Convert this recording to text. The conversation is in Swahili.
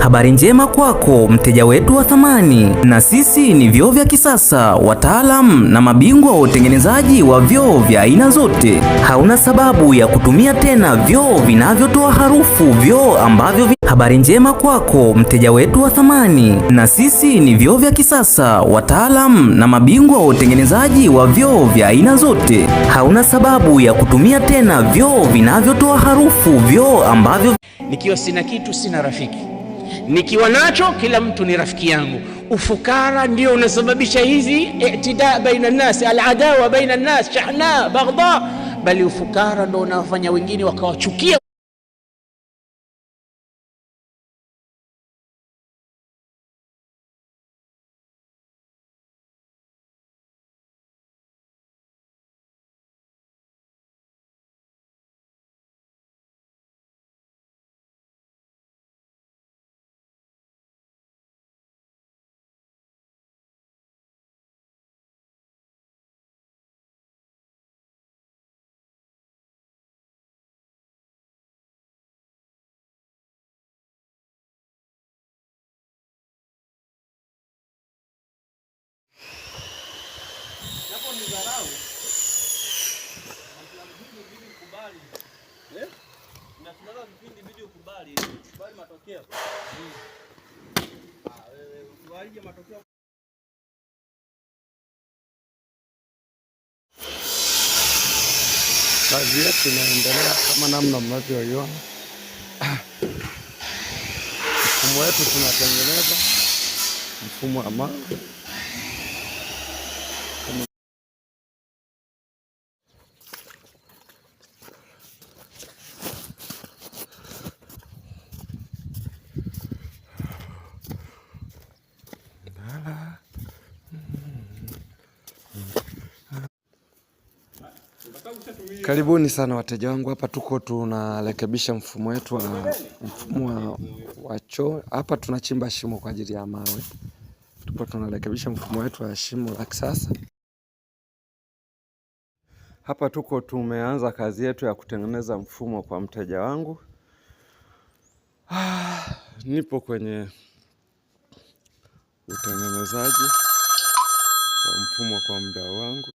Habari njema kwako mteja wetu wa thamani, na sisi ni vyoo vya kisasa, wataalamu na mabingwa wa utengenezaji wa vyoo vya aina zote. Hauna sababu ya kutumia tena vyoo vinavyotoa harufu, vyoo ambavyo Habari njema kwako mteja wetu wa thamani, na sisi ni vyoo vya kisasa, wataalamu na mabingwa wa utengenezaji wa vyoo vya aina zote. Hauna sababu ya kutumia tena vyoo vinavyotoa harufu, vyoo ambavyo nikiwa sina kitu sina rafiki, nikiwa nacho kila mtu ni rafiki yangu. Ufukara ndio unasababisha hizi i'tida baina nas, aladawa baina nas, shahna baghdha, bali ufukara ndio unafanya wengine wakawachukia. Kazi yetu inaendelea kama namna mnavyoiona. Mfumo wetu tunatengeneza mfumo wa mawe. Karibuni sana wateja wangu, hapa tuko tunarekebisha mfumo wetu wa choo. Hapa tunachimba shimo kwa ajili ya mawe. Tuko tunarekebisha mfumo wetu wa shimo la kisasa. Hapa tuko tumeanza kazi yetu ya kutengeneza mfumo kwa mteja wangu. Nipo kwenye utengenezaji wa mfumo kwa mdau wangu.